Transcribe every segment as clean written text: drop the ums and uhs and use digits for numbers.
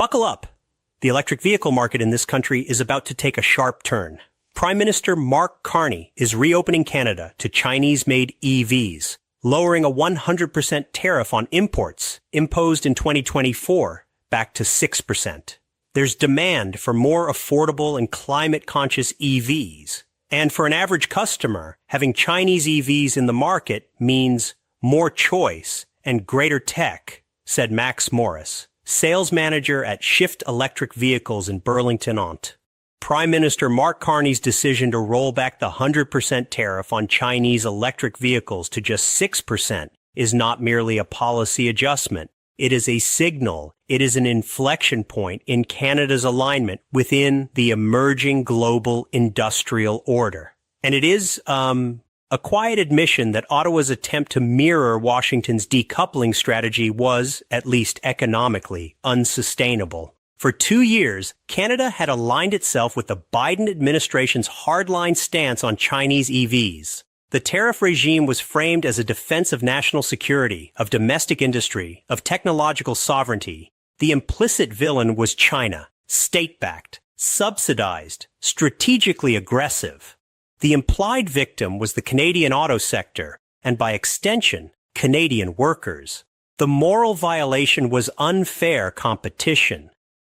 Buckle up. The electric vehicle market in this country is about to take a sharp turn. Prime Minister Mark Carney is reopening Canada to Chinese-made EVs, lowering a 100% tariff on imports imposed in 2024 back to 6%. There's demand for more affordable and climate-conscious EVs. And for an average customer, having Chinese EVs in the market means more choice and greater tech, said Max Morris, sales manager at Shift Electric Vehicles in Burlington, Ont. Prime Minister Mark Carney's decision to roll back the 100% tariff on Chinese electric vehicles to just 6% is not merely a policy adjustment. It is a signal. It is an inflection point in Canada's alignment within the emerging global industrial order. And it is a quiet admission that Ottawa's attempt to mirror Washington's decoupling strategy was, at least economically, unsustainable. For 2 years, Canada had aligned itself with the Biden administration's hardline stance on Chinese EVs. The tariff regime was framed as a defense of national security, of domestic industry, of technological sovereignty. The implicit villain was China, state-backed, subsidized, strategically aggressive. The implied victim was the Canadian auto sector, and by extension, Canadian workers. The moral violation was unfair competition.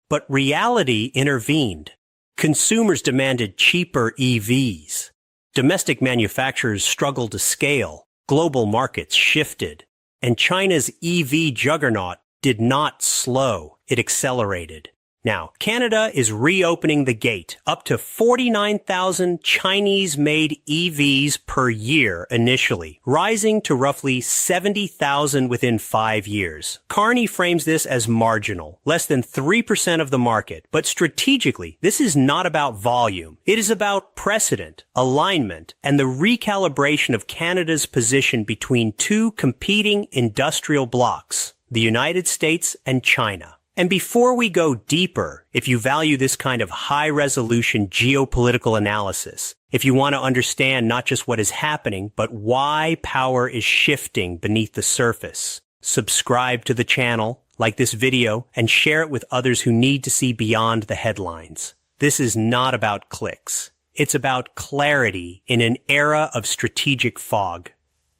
But reality intervened. Consumers demanded cheaper EVs. Domestic manufacturers struggled to scale, global markets shifted, and China's EV juggernaut did not slow, it accelerated. Now, Canada is reopening the gate up to 49,000 Chinese-made EVs per year initially, rising to roughly 70,000 within 5 years. Carney frames this as marginal, less than 3% of the market. But strategically, this is not about volume. It is about precedent, alignment, and the recalibration of Canada's position between two competing industrial blocs, the United States and China. And before we go deeper, if you value this kind of high-resolution geopolitical analysis, if you want to understand not just what is happening, but why power is shifting beneath the surface, subscribe to the channel, like this video, and share it with others who need to see beyond the headlines. This is not about clicks. It's about clarity in an era of strategic fog.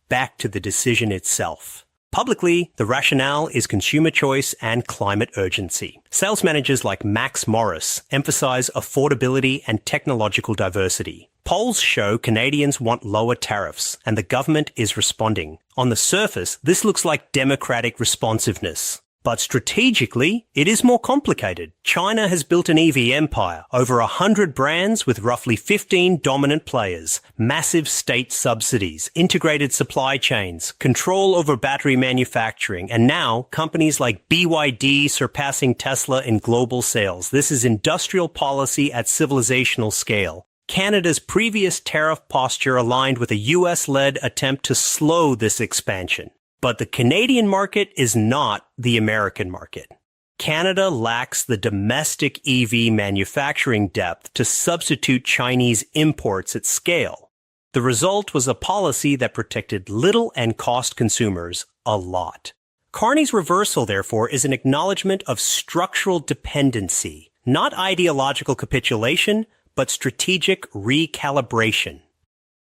Back to the decision itself. Publicly, the rationale is consumer choice and climate urgency. Sales managers like Max Morris emphasize affordability and technological diversity. Polls show Canadians want lower tariffs, and the government is responding. On the surface, this looks like democratic responsiveness. But strategically, it is more complicated. China has built an EV empire, over 100 brands with roughly 15 dominant players, massive state subsidies, integrated supply chains, control over battery manufacturing, and now companies like BYD surpassing Tesla in global sales. This is industrial policy at civilizational scale. Canada's previous tariff posture aligned with a US-led attempt to slow this expansion. But the Canadian market is not the American market. Canada lacks the domestic EV manufacturing depth to substitute Chinese imports at scale. The result was a policy that protected little and cost consumers a lot. Carney's reversal, therefore, is an acknowledgement of structural dependency, not ideological capitulation, but strategic recalibration.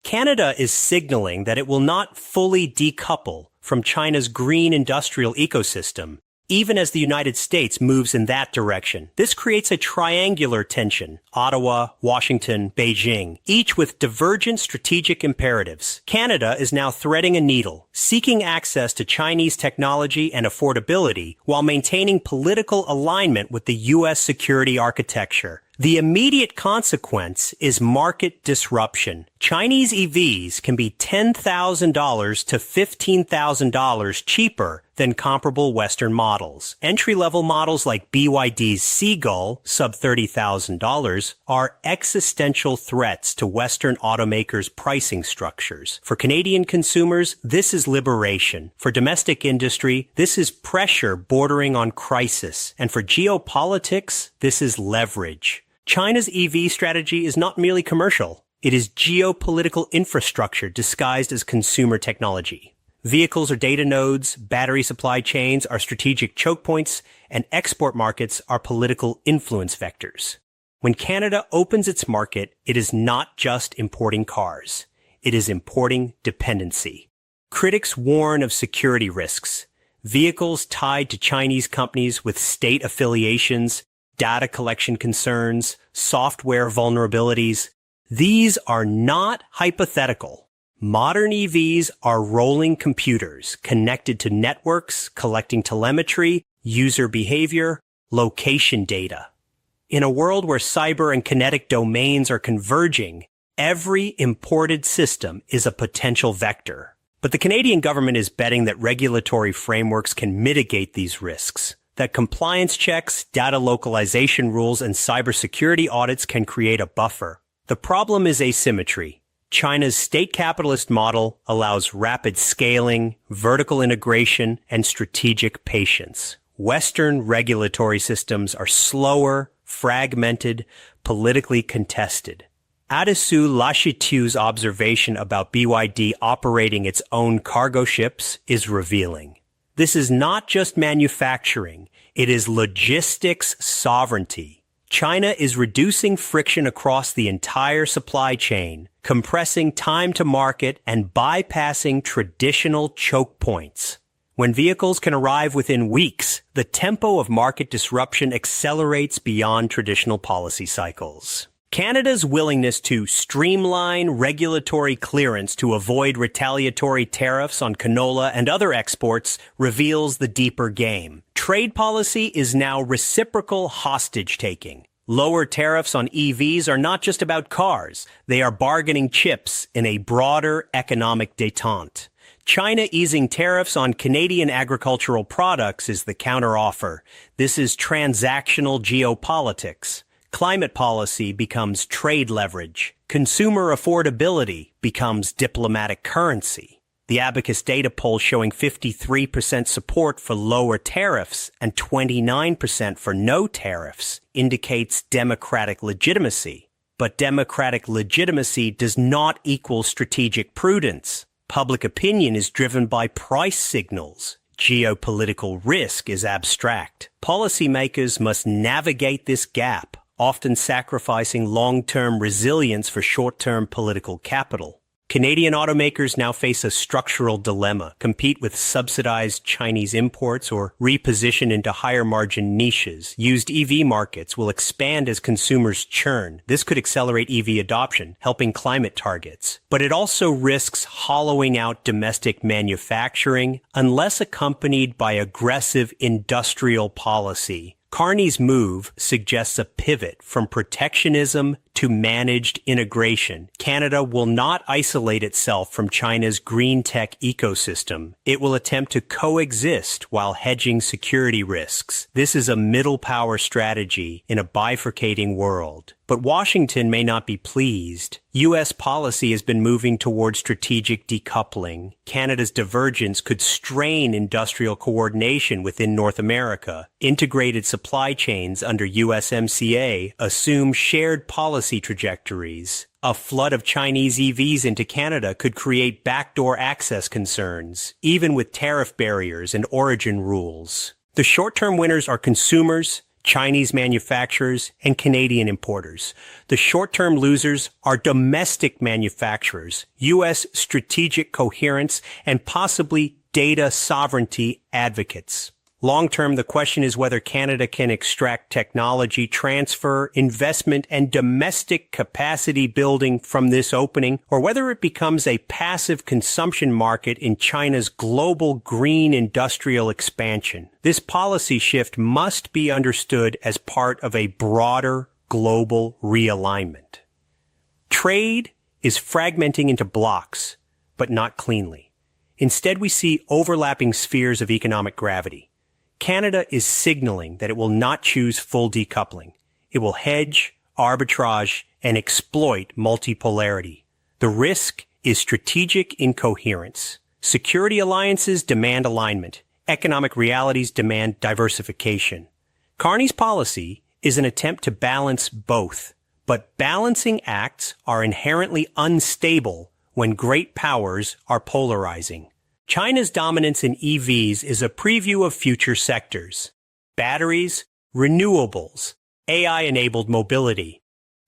Canada is signaling that it will not fully decouple from China's green industrial ecosystem, even as the United States moves in that direction. This creates a triangular tension, Ottawa, Washington, Beijing, each with divergent strategic imperatives. Canada is now threading a needle, seeking access to Chinese technology and affordability while maintaining political alignment with the U.S. security architecture. The immediate consequence is market disruption. Chinese EVs can be $10,000 to $15,000 cheaper than comparable Western models. Entry-level models like BYD's Seagull, sub $30,000, are existential threats to Western automakers' pricing structures. For Canadian consumers, this is liberation. For domestic industry, this is pressure bordering on crisis. And for geopolitics, this is leverage. China's EV strategy is not merely commercial. It is geopolitical infrastructure disguised as consumer technology. Vehicles are data nodes, battery supply chains are strategic choke points, and export markets are political influence vectors. When Canada opens its market, it is not just importing cars. It is importing dependency. Critics warn of security risks. Vehicles tied to Chinese companies with state affiliations, data collection concerns, software vulnerabilities. These are not hypothetical. Modern EVs are rolling computers connected to networks, collecting telemetry, user behavior, location data. In a world where cyber and kinetic domains are converging, every imported system is a potential vector. But the Canadian government is betting that regulatory frameworks can mitigate these risks, that compliance checks, data localization rules, and cybersecurity audits can create a buffer. The problem is asymmetry. China's state capitalist model allows rapid scaling, vertical integration, and strategic patience. Western regulatory systems are slower, fragmented, politically contested. Adesu Lashitu's observation about BYD operating its own cargo ships is revealing. This is not just manufacturing, it is logistics sovereignty. China is reducing friction across the entire supply chain, compressing time to market and bypassing traditional choke points. When vehicles can arrive within weeks, the tempo of market disruption accelerates beyond traditional policy cycles. Canada's willingness to streamline regulatory clearance to avoid retaliatory tariffs on canola and other exports reveals the deeper game. Trade policy is now reciprocal hostage-taking. Lower tariffs on EVs are not just about cars. They are bargaining chips in a broader economic détente. China easing tariffs on Canadian agricultural products is the counteroffer. This is transactional geopolitics. Climate policy becomes trade leverage. Consumer affordability becomes diplomatic currency. The Abacus data poll showing 53% support for lower tariffs and 29% for no tariffs indicates democratic legitimacy. But democratic legitimacy does not equal strategic prudence. Public opinion is driven by price signals. Geopolitical risk is abstract. Policymakers must navigate this gap, often sacrificing long-term resilience for short-term political capital. Canadian automakers now face a structural dilemma: compete with subsidized Chinese imports or reposition into higher-margin niches. Used EV markets will expand as consumers churn. This could accelerate EV adoption, helping climate targets. But it also risks hollowing out domestic manufacturing unless accompanied by aggressive industrial policy. Carney's move suggests a pivot from protectionism to managed integration. Canada will not isolate itself from China's green tech ecosystem. It will attempt to coexist while hedging security risks. This is a middle power strategy in a bifurcating world. But Washington may not be pleased. U.S. policy has been moving toward strategic decoupling. Canada's divergence could strain industrial coordination within North America. Integrated supply chains under USMCA assume shared policy trajectories. A flood of Chinese EVs into Canada could create backdoor access concerns, even with tariff barriers and origin rules. The short-term winners are consumers, Chinese manufacturers, and Canadian importers. The short-term losers are domestic manufacturers, U.S. strategic coherence, and possibly data sovereignty advocates. Long-term, the question is whether Canada can extract technology transfer, investment, and domestic capacity building from this opening, or whether it becomes a passive consumption market in China's global green industrial expansion. This policy shift must be understood as part of a broader global realignment. Trade is fragmenting into blocks, but not cleanly. Instead, we see overlapping spheres of economic gravity. Canada is signaling that it will not choose full decoupling. It will hedge, arbitrage, and exploit multipolarity. The risk is strategic incoherence. Security alliances demand alignment. Economic realities demand diversification. Carney's policy is an attempt to balance both, but balancing acts are inherently unstable when great powers are polarizing. China's dominance in EVs is a preview of future sectors: batteries, renewables, AI-enabled mobility.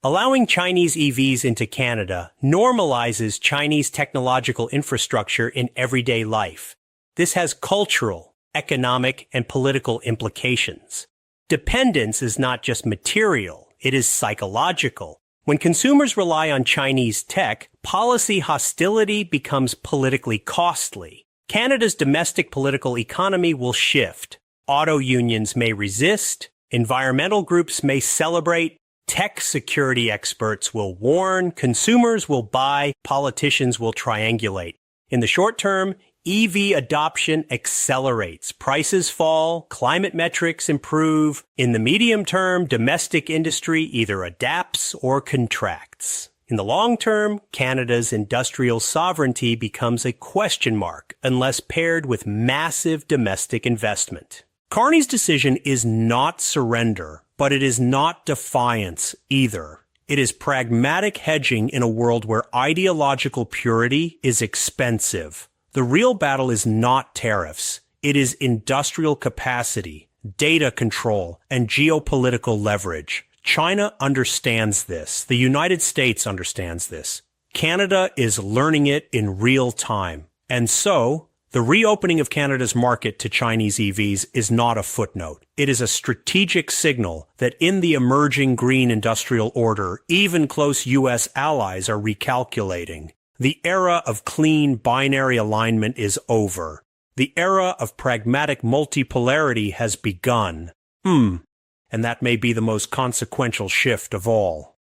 Allowing Chinese EVs into Canada normalizes Chinese technological infrastructure in everyday life. This has cultural, economic, and political implications. Dependence is not just material, it is psychological. When consumers rely on Chinese tech, policy hostility becomes politically costly. Canada's domestic political economy will shift. Auto unions may resist, environmental groups may celebrate, tech security experts will warn, consumers will buy, politicians will triangulate. In the short term, EV adoption accelerates, prices fall, climate metrics improve. In the medium term, domestic industry either adapts or contracts. In the long term, Canada's industrial sovereignty becomes a question mark unless paired with massive domestic investment. Carney's decision is not surrender, but it is not defiance either. It is pragmatic hedging in a world where ideological purity is expensive. The real battle is not tariffs. It is industrial capacity, data control, and geopolitical leverage. China understands this. The United States understands this. Canada is learning it in real time. And so, the reopening of Canada's market to Chinese EVs is not a footnote. It is a strategic signal that in the emerging green industrial order, even close U.S. allies are recalculating. The era of clean binary alignment is over. The era of pragmatic multipolarity has begun. And that may be the most consequential shift of all.